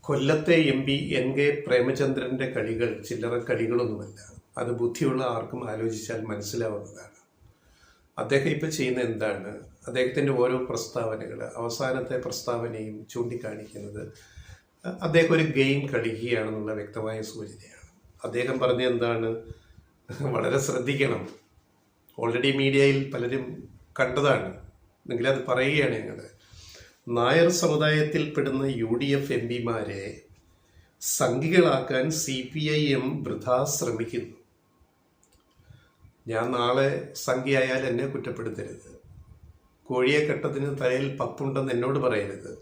കൊല്ലത്തെ MP NK പ്രേമചന്ദ്രന്റെ കളികൾ ചില്ലറ കളികളൊന്നുമല്ല. അത് ബുദ്ധിയുള്ള ആർക്കും ആലോചിച്ചാൽ മനസ്സിലാവുന്നതാണ്. അദ്ദേഹം ഇപ്പോൾ ചെയ്യുന്ന എന്താണ്? അദ്ദേഹത്തിൻ്റെ ഓരോ പ്രസ്താവനകൾ, അവസാനത്തെ പ്രസ്താവനയും ചൂണ്ടിക്കാണിക്കുന്നത് അദ്ദേഹം ഒരു ഗെയിം കളിക്കുകയാണെന്നുള്ള വ്യക്തമായ സൂചനയാണ്. അദ്ദേഹം പറഞ്ഞ എന്താണ്? വളരെ ശ്രദ്ധിക്കണം. ഓൾറെഡി മീഡിയയിൽ പലരും കണ്ടതാണ്, എങ്കിലും അത് പറയുകയാണ് ഞങ്ങൾ. നായർ സമുദായത്തിൽപ്പെടുന്ന UDF MPമാരെ സംഘികളാക്കാൻ CPIM വൃഥാ ശ്രമിക്കുന്നു. ഞാൻ നാളെ സംഖ്യയായാൽ എന്നെ കുറ്റപ്പെടുത്തരുത്. കോഴിയെ കെട്ടതിന് തലയിൽ പപ്പുണ്ടെന്ന് എന്നോട് പറയരുത്.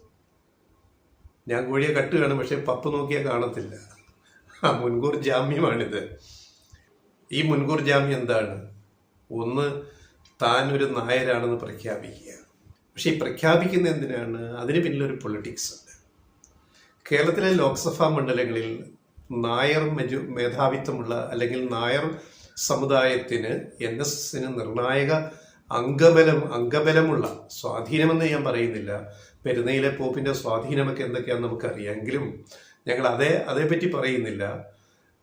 ഞാൻ കോഴിയെ കട്ടുകയാണ്, പക്ഷെ പപ്പ് നോക്കിയാൽ കാണത്തില്ല. മുൻകൂർ ജാമ്യമാണിത്. ഈ മുൻകൂർ ജാമ്യം എന്താണ്? ഒന്ന്, താൻ ഒരു നായരാണെന്ന് പ്രഖ്യാപിക്കുക. പക്ഷെ ഈ പ്രഖ്യാപിക്കുന്ന എന്തിനാണ്? അതിന് പിന്നിലൊരു പൊളിറ്റിക്സ് ഉണ്ട്. കേരളത്തിലെ ലോക്സഭാ മണ്ഡലങ്ങളിൽ നായർ മേധാവിത്വമുള്ള അല്ലെങ്കിൽ നായർ സമുദായത്തിന് NSSന് നിർണായക അംഗബലമുള്ള സ്വാധീനമെന്ന് ഞാൻ പറയുന്നില്ല. പെരുന്നയിലെ പോപ്പിന്റെ സ്വാധീനമൊക്കെ എന്തൊക്കെയാണെന്ന് നമുക്കറിയാം. എങ്കിലും ഞങ്ങൾ അതേപറ്റി പറയുന്നില്ല.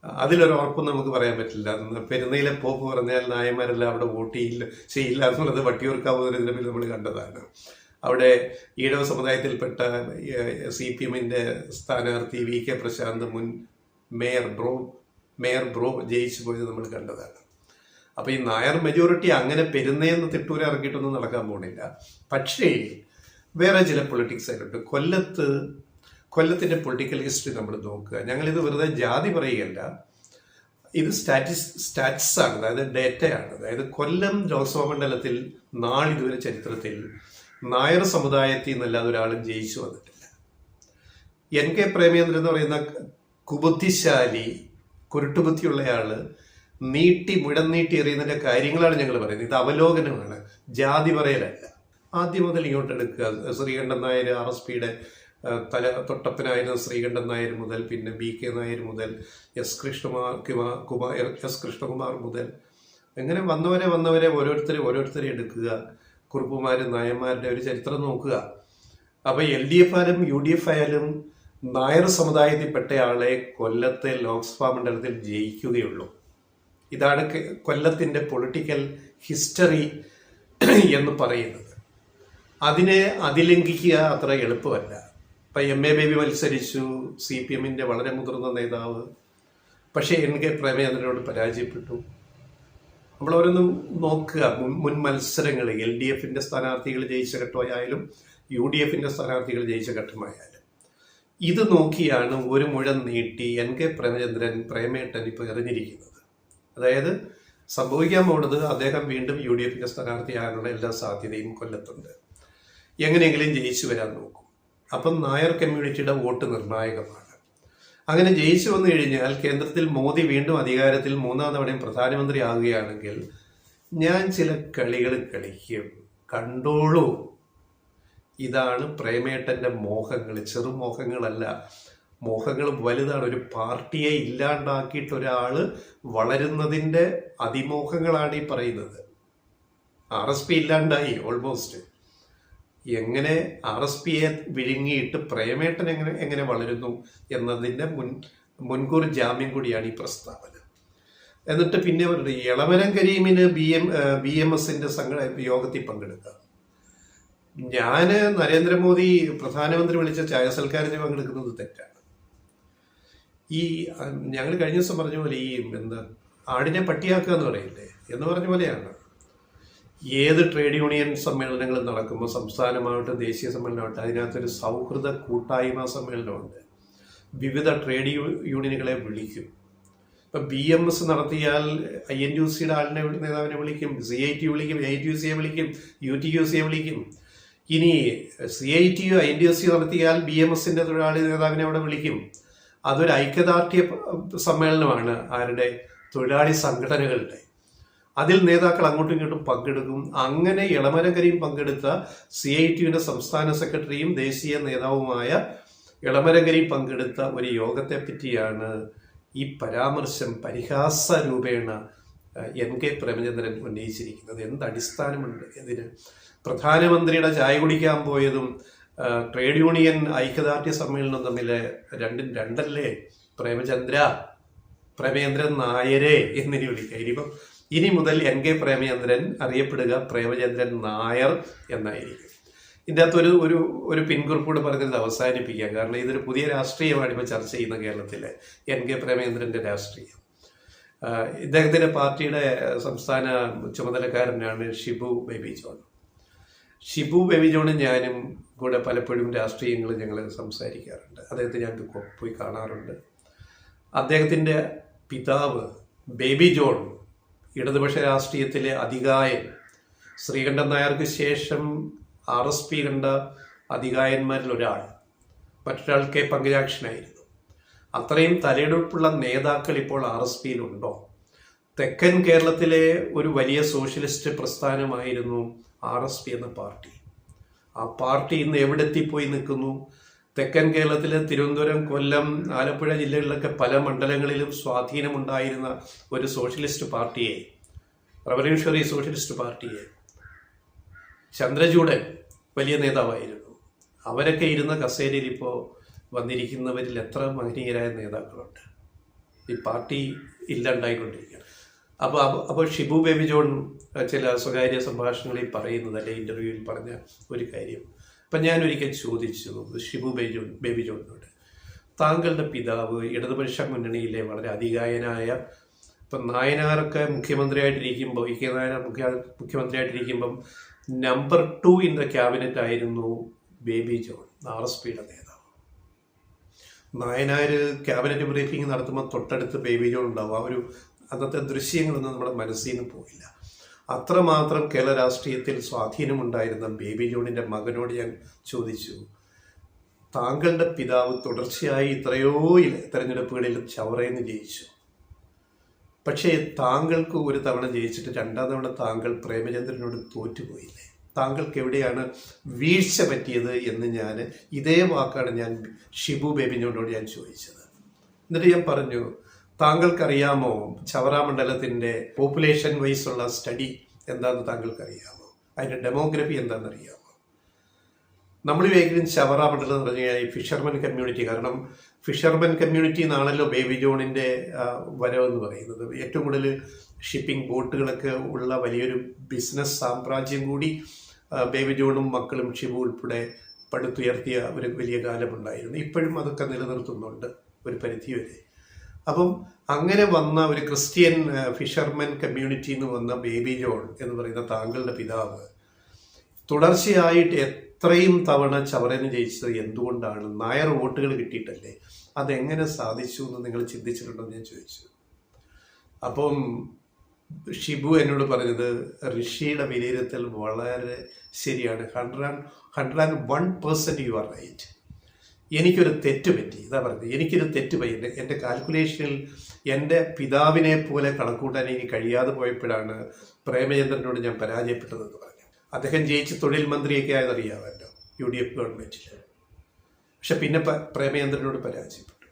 അതിലൊരു ഉറപ്പും നമുക്ക് പറയാൻ പറ്റില്ല. പെരുന്നയിലെ പോപ്പ് പറഞ്ഞാൽ നായന്മാരെല്ലാം അവിടെ വോട്ട് ചെയ്യില്ല എന്നുള്ളത് വട്ടിയൂർക്കാവ് നമ്മൾ കണ്ടതാണ്. അവിടെ ഈഴവ സമുദായത്തിൽപ്പെട്ട CPMന്റെ സ്ഥാനാർത്ഥി VK പ്രശാന്ത് മുൻ മേയർ ബ്രോ ജയിച്ചു പോയത് നമ്മൾ കണ്ടതാണ്. അപ്പോൾ ഈ നായർ മെജോറിറ്റി അങ്ങനെ പെരുന്നയെന്ന് തിട്ടൂര ഇറക്കിയിട്ടൊന്നും നടക്കാൻ പോണില്ല. പക്ഷേ വേറെ ചില പൊളിറ്റിക്സ് ആയിട്ടുണ്ട്. കൊല്ലത്തിൻ്റെ പൊളിറ്റിക്കൽ ഹിസ്റ്ററി നമ്മൾ നോക്കുക. ഞങ്ങളിത് വെറുതെ ജാതി പറയുകയല്ല, ഇത് സ്റ്റാറ്റിസ് ആണ്, അതായത് ഡേറ്റയാണ്. അതായത് കൊല്ലം ലോക്സഭാ മണ്ഡലത്തിൽ നാളിതുവരെ ചരിത്രത്തിൽ നായർ സമുദായത്തിൽ നിന്നല്ലാതെ ഒരാളും ജയിച്ചു വന്നിട്ടില്ല. NK പ്രേമചന്ദ്രൻ എന്ന് പറയുന്ന കുബുദ്ധിശാലി, കുരുട്ടുബുദ്ധിയുള്ളയാള് മുഴം നീട്ടി എറിയുന്നതിൻ്റെ കാര്യങ്ങളാണ് ഞങ്ങൾ പറയുന്നത്. ഇത് അവലോകനമാണ്, ജാതി പറയലല്ല. ആദ്യം മുതൽ ഇങ്ങോട്ട് എടുക്കുക. ശ്രീകണ്ഠൻ നായർ RSPയുടെ തൊട്ടപ്പനായിരുന്ന ശ്രീകണ്ഠൻ നായർ മുതൽ, പിന്നെ BK നായർ മുതൽ, എസ് കൃഷ്ണകുമാർ മുതൽ, അങ്ങനെ വന്നവരെ ഓരോരുത്തരെ എടുക്കുക. കുറുപ്പുമാരും നായന്മാരുടെ ഒരു ചരിത്രം നോക്കുക. അപ്പൊ LDF ആയാലും UDF ആയാലും നായർ സമുദായത്തിൽപ്പെട്ടയാളെ കൊല്ലത്തെ ലോക്സഭാ മണ്ഡലത്തിൽ ജയിക്കുകയുള്ളൂ. ഇതാണ് കൊല്ലത്തിന്റെ പൊളിറ്റിക്കൽ ഹിസ്റ്ററി എന്ന് പറയുന്നത്. അതിനെ അതിലംഘിക്കുക അത്ര എളുപ്പമല്ല. ഇപ്പൊ MA ബേബി മത്സരിച്ചു, CPMന്റെ വളരെ മുതിർന്ന നേതാവ്. പക്ഷേ NK പ്രേമചന്ദ്രനോട് പരാജയപ്പെട്ടു. നമ്മൾ ഓരോന്നും നോക്കുക. മുൻ മത്സരങ്ങൾ LDFന്റെ സ്ഥാനാർത്ഥികൾ ജയിച്ച ഘട്ടമായാലും UDFന്റെ സ്ഥാനാർത്ഥികൾ ജയിച്ച ഘട്ടമായാലും ഇത് നോക്കിയാണ് ഒരു മുഴം നീട്ടി NK പ്രേമചന്ദ്രൻ പ്രേമേട്ടൻ ഇപ്പോൾ എറിഞ്ഞിരിക്കുന്നത്. അതായത് സംഭവിക്കാൻ പോകുന്നത് അദ്ദേഹം വീണ്ടും UDFന്റെ സ്ഥാനാർത്ഥിയാകാനുള്ള എല്ലാ സാധ്യതയും കൊല്ലത്തുണ്ട്. എങ്ങനെയെങ്കിലും ജയിച്ചു വരാൻ നോക്കും. അപ്പം നായർ കമ്മ്യൂണിറ്റിയുടെ വോട്ട് നിർണായകമാണ്. അങ്ങനെ ജയിച്ചു വന്നു കഴിഞ്ഞാൽ കേന്ദ്രത്തിൽ മോദി വീണ്ടും അധികാരത്തിൽ 3ാം തവണയും പ്രധാനമന്ത്രി ആകുകയാണെങ്കിൽ ഞാൻ ചില കളികൾ കളിക്കും, കണ്ടോളൂ. ഇതാണ് പ്രേമേട്ടന്റെ മോഹങ്ങൾ. ചെറുമോഹങ്ങളല്ല, മോഹങ്ങൾ വലുതാണ്. ഒരു പാർട്ടിയെ ഇല്ലാണ്ടാക്കിയിട്ട് ഒരാള് വളരുന്നതിന്റെ അതിമോഹങ്ങളാണ് ഈ പറയുന്നത്. RSP ഇല്ലാണ്ടായി ഓൾമോസ്റ്റ്. എങ്ങനെ RSPയെ വിഴുങ്ങിയിട്ട് പ്രേമേട്ടൻ എങ്ങനെ വളരുന്നു എന്നതിൻ്റെ മുൻകൂർ ജാമ്യം കൂടിയാണ് ഈ പ്രസ്താവന. എന്നിട്ട് പിന്നെ എളമരം കരീമിന് BMSന്റെ യോഗത്തിൽ പങ്കെടുക്കാം. ഞാന് നരേന്ദ്രമോദി പ്രധാനമന്ത്രി വിളിച്ച ചായ സൽക്കാരത്തിന് പങ്കെടുക്കുന്നത് തെറ്റാണ്. ഞങ്ങൾ കഴിഞ്ഞ ദിവസം പറഞ്ഞ പോലെ ആടിനെ പട്ടിയാക്കുക എന്ന് പറയില്ലേ എന്ന് പറഞ്ഞ പോലെയാണ്. ഏത് ട്രേഡ് യൂണിയൻ സമ്മേളനങ്ങൾ നടക്കുമ്പോൾ, സംസ്ഥാനമാവട്ടെ ദേശീയ സമ്മേളനമാവട്ടെ, അതിനകത്തൊരു സൗഹൃദ കൂട്ടായ്മ സമ്മേളനമുണ്ട്. വിവിധ ട്രേഡ് യൂണിയനുകളെ വിളിക്കും. ഇപ്പം BMS നടത്തിയാൽ INTUCയുടെ നേതാവിനെ വിളിക്കും, CITU വിളിക്കും, AITUCയെ വിളിക്കും, UTUCയെ വിളിക്കും. ഇനി CITU INTUC നടത്തിയാൽ BMSന്റെ തൊഴിലാളി നേതാവിനെ അവിടെ വിളിക്കും. അതൊരു ഐക്യദാർഢ്യ സമ്മേളനമാണ്. ആരുടെ? തൊഴിലാളി സംഘടനകളുടെ. അതിൽ നേതാക്കൾ അങ്ങോട്ടും ഇങ്ങോട്ടും പങ്കെടുക്കും. അങ്ങനെ എളമരം കരീം പങ്കെടുത്ത CITUവിന്റെ സംസ്ഥാന സെക്രട്ടറിയും ദേശീയ നേതാവുമായ എളമരം കരീം പങ്കെടുത്ത ഒരു യോഗത്തെ പറ്റിയാണ് ഈ പരാമർശം പരിഹാസ രൂപേണ NK പ്രേമചന്ദ്രൻ ഉന്നയിച്ചിരിക്കുന്നത്. എന്തടിസ്ഥാനമുണ്ട് ഇതിന്? പ്രധാനമന്ത്രിയുടെ ചായ കുടിക്കാൻ പോയതും ട്രേഡ് യൂണിയൻ ഐക്യദാർഢ്യ സമ്മേളനം തമ്മിൽ രണ്ടും രണ്ടല്ലേ? പ്രേമചന്ദ്രൻ നായരെ എന്നിനി വിളിക്കുക. ഇനി മുതൽ NK പ്രേമചന്ദ്രൻ അറിയപ്പെടുക പ്രേമചന്ദ്രൻ നായർ എന്നായിരിക്കും. ഇതിൻ്റെ അകത്ത് ഒരു പിൻകുറിപ്പ് കൂടെ പറഞ്ഞത് അവസാനിപ്പിക്കുക. കാരണം ഇതൊരു പുതിയ രാഷ്ട്രീയമാണ് ഇപ്പോൾ ചർച്ച ചെയ്യുന്ന കേരളത്തിലെ NK പ്രേമചന്ദ്രൻ്റെ രാഷ്ട്രീയം. ഇദ്ദേഹത്തിൻ്റെ പാർട്ടിയുടെ സംസ്ഥാന ചുമതലക്കാരനാണ് ഷിബു ബേബി ജോൺ. ഷിബു ബേബി ജോണും ഞാനും കൂടെ പലപ്പോഴും രാഷ്ട്രീയങ്ങൾ ഞങ്ങൾ സംസാരിക്കാറുണ്ട്. അദ്ദേഹത്തെ ഞാൻ പോയി കാണാറുണ്ട്. അദ്ദേഹത്തിൻ്റെ പിതാവ് ബേബി ജോൺ ഇടതുപക്ഷ രാഷ്ട്രീയത്തിലെ അതികായൻ, ശ്രീകണ്ഠൻ നായർക്ക് ശേഷം RSP കണ്ട അതികായന്മാരിൽ ഒരാൾ, മറ്റൊരാൾ K പങ്കജാക്ഷനായിരുന്നു. അത്രയും തലയെടുപ്പുള്ള നേതാക്കൾ ഇപ്പോൾ RSPയിലുണ്ടോ? തെക്കൻ കേരളത്തിലെ ഒരു വലിയ സോഷ്യലിസ്റ്റ് പ്രസ്ഥാനമായിരുന്നു RSP എന്ന പാർട്ടി. ആ പാർട്ടി ഇന്ന് എവിടെത്തിപ്പോയി നിൽക്കുന്നു? തെക്കൻ കേരളത്തിലെ തിരുവനന്തപുരം, കൊല്ലം, ആലപ്പുഴ ജില്ലകളിലൊക്കെ പല മണ്ഡലങ്ങളിലും സ്വാധീനമുണ്ടായിരുന്ന ഒരു സോഷ്യലിസ്റ്റ് പാർട്ടിയെ, റവല്യൂഷണറി സോഷ്യലിസ്റ്റ് പാർട്ടിയെ, ചന്ദ്രചൂഡൻ വലിയ നേതാവായിരുന്നു. അവരൊക്കെ ഇരുന്ന കസേരയിൽ ഇപ്പോൾ വന്നിരിക്കുന്നവരിൽ എത്ര മഹനീയരായ നേതാക്കളുണ്ട്. ഈ പാർട്ടി ഇല്ലാണ്ടായിക്കൊണ്ടിരിക്കുകയാണ്. അപ്പോൾ ഷിബു ബേബി ജോൺ ചില സ്വകാര്യ സംഭാഷണങ്ങളിൽ പറയുന്നത്, അല്ലെ ഇൻ്റർവ്യൂവിൽ പറഞ്ഞ ഒരു കാര്യം, അപ്പം ഞാനൊരിക്കൽ ചോദിച്ചു ഷിബു ബേബി ജോണിനോട്, താങ്കളുടെ പിതാവ് ഇടതുപക്ഷ മുന്നണിയിലെ വളരെ അതികായനായ, ഇപ്പം നായനാരൊക്കെ മുഖ്യമന്ത്രിയായിട്ടിരിക്കുമ്പോൾ, ഇ കെ നായനാർ മുഖ്യമന്ത്രിയായിട്ടിരിക്കുമ്പം നമ്പർ 2 ഇൻ ദ ക്യാബിനറ്റ് ആയിരുന്നു ബേബി ജോൺ, RSPയുടെ നേതാവ്. നായനാർ ക്യാബിനറ്റ് ബ്രീഫിംഗ് നടത്തുമ്പോൾ തൊട്ടടുത്ത് ബേബി ജോൺ ഉണ്ടാവും. ആ ഒരു അന്നത്തെ ദൃശ്യങ്ങളൊന്നും നമ്മുടെ മനസ്സിൽ നിന്ന് പോയില്ല. അത്രമാത്രം കേരള രാഷ്ട്രീയത്തിൽ സ്വാധീനമുണ്ടായിരുന്ന ബേബി ജോണിൻ്റെ മകനോട് ഞാൻ ചോദിച്ചു, താങ്കളുടെ പിതാവ് തുടർച്ചയായി ഇത്രയോ തെരഞ്ഞെടുപ്പുകളിൽ ചവറയിൽ നിന്ന് ജയിച്ചു, പക്ഷേ താങ്കൾക്ക് ഒരു തവണ ജയിച്ചിട്ട് രണ്ടാം തവണ താങ്കൾ പ്രേമചന്ദ്രനോട് തോറ്റുപോയില്ലേ? താങ്കൾക്ക് എവിടെയാണ് വീഴ്ച പറ്റിയത് എന്ന് ഇതേ വാക്കാണ് ഞാൻ ഷിബു ബേബി ജോണിനോട് ഞാൻ ചോദിച്ചത്. എന്നിട്ട് ഞാൻ പറഞ്ഞു, താങ്കൾക്കറിയാമോ ചവറ മണ്ഡലത്തിൻ്റെ പോപ്പുലേഷൻ വൈസ് ഉള്ള സ്റ്റഡി എന്താണെന്ന് താങ്കൾക്കറിയാമോ? അതിൻ്റെ ഡെമോഗ്രഫി എന്താണെന്നറിയാമോ? നമ്മൾ വിചാരിക്കും ചവറ മണ്ഡലം എന്ന് പറഞ്ഞു കഴിഞ്ഞാൽ ഈ ഫിഷർമെൻ കമ്മ്യൂണിറ്റി, കാരണം ഫിഷർമെൻ കമ്മ്യൂണിറ്റി എന്നാണല്ലോ ബേബി ജോണിൻ്റെ വരവെന്ന് പറയുന്നത്. ഏറ്റവും കൂടുതൽ ഷിപ്പിംഗ് ബോട്ടുകളൊക്കെ ഉള്ള വലിയൊരു ബിസിനസ് സാമ്രാജ്യം കൂടി ബേബി ജോണും മക്കളും ഷിബു ഉൾപ്പെടെ പടുത്തുയർത്തിയ ഒരു വലിയ കാലമുണ്ടായിരുന്നു. ഇപ്പോഴും അതൊക്കെ നിലനിർത്തുന്നുണ്ട് ഒരു പരിധി വരെ. അപ്പം അങ്ങനെ വന്ന ഒരു ക്രിസ്ത്യൻ ഫിഷർമെൻ കമ്മ്യൂണിറ്റിയിൽ നിന്ന് വന്ന ബേബി ജോൺ എന്ന് പറയുന്ന താങ്കളുടെ പിതാവ് തുടർച്ചയായിട്ട് എത്രയും തവണ ചവറന് ജയിച്ചത് എന്തുകൊണ്ടാണ്? നായർ വോട്ടുകൾ കിട്ടിയിട്ടല്ലേ? അതെങ്ങനെ സാധിച്ചു എന്ന് നിങ്ങൾ ചിന്തിച്ചിട്ടുണ്ടോ എന്ന് ഞാൻ ചോദിച്ചു. അപ്പം ഷിബു എന്നോട് പറഞ്ഞത്, ഋഷിയുടെ വിലയിരുത്തൽ വളരെ ശരിയാണ്, 101% യു ആർ റൈറ്റ്. എനിക്കൊരു തെറ്റ് പറ്റി, ഇതാ പറഞ്ഞത്, എനിക്കൊരു തെറ്റ് പറ്റി. എൻ്റെ കാൽക്കുലേഷനിൽ എൻ്റെ പിതാവിനെ പോലെ കണക്കൂട്ടാൻ എനിക്ക് കഴിയാതെ പോയപ്പോഴാണ് പ്രേമചന്ദ്രനോട് ഞാൻ പരാജയപ്പെട്ടതെന്ന് പറഞ്ഞു. അദ്ദേഹം ജയിച്ച് തൊഴിൽ മന്ത്രിയൊക്കെ ആയതറിയാമല്ലോ UDF ഗവൺമെൻറ്റിൽ. പക്ഷെ പിന്നെ പ്രേമചന്ദ്രനോട് പരാജയപ്പെട്ടു.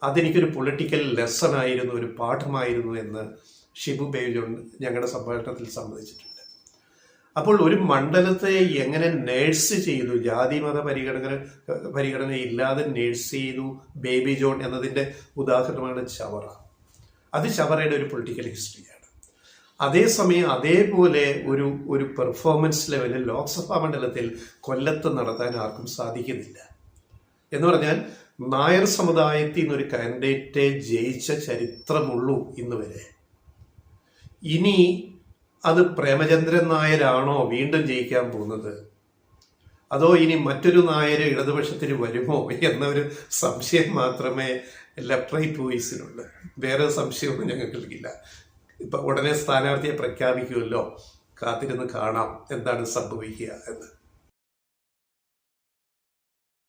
അതെനിക്കൊരു പൊളിറ്റിക്കൽ ലെസൺ ആയിരുന്നു, ഒരു പാഠമായിരുന്നു എന്ന് ഷിബു ബേബി ജോൺ ഞങ്ങളുടെ സംഭാഷണത്തിൽ സമ്മതിച്ചിട്ടുണ്ട്. അപ്പോൾ ഒരു മണ്ഡലത്തെ എങ്ങനെ നേഴ്സ് ചെയ്തു, ജാതി മത പരിഗണന ഇല്ലാതെ നേഴ്സ് ചെയ്തു ബേബി ജോൺ എന്നതിൻ്റെ ഉദാഹരണമാണ് ചവറ. അത് ചവറയുടെ ഒരു പൊളിറ്റിക്കൽ ഹിസ്റ്ററിയാണ്. അതേസമയം അതേപോലെ ഒരു പെർഫോമൻസ് ലെവലിൽ ലോക്സഭാ മണ്ഡലത്തിൽ കൊല്ലത്ത് നടത്താൻ ആർക്കും സാധിക്കുന്നില്ല. എന്ന് പറഞ്ഞാൽ നായർ സമുദായത്തിൽ നിന്നൊരു കാൻഡിഡേറ്റ് ജയിച്ച ചരിത്രമുള്ളൂ ഇന്ന് വരെ. ഇനി അത് പ്രേമചന്ദ്രൻ നായരാണോ വീണ്ടും ജയിക്കാൻ പോകുന്നത്, അതോ ഇനി മറ്റൊരു നായർ ഇടതുപക്ഷത്തിന് വരുമോ എന്നൊരു സംശയം മാത്രമേ ലെഫ്റ്റ് റൈറ്റ് വോയിസിനുള്ളൂ. വേറെ സംശയമൊന്നും ഞങ്ങൾക്കില്ല. ഇപ്പം ഉടനെ സ്ഥാനാർത്ഥിയെ പ്രഖ്യാപിക്കുമല്ലോ, കാത്തിരുന്ന് കാണാം എന്താണ് സംഭവിക്കുക എന്ന്.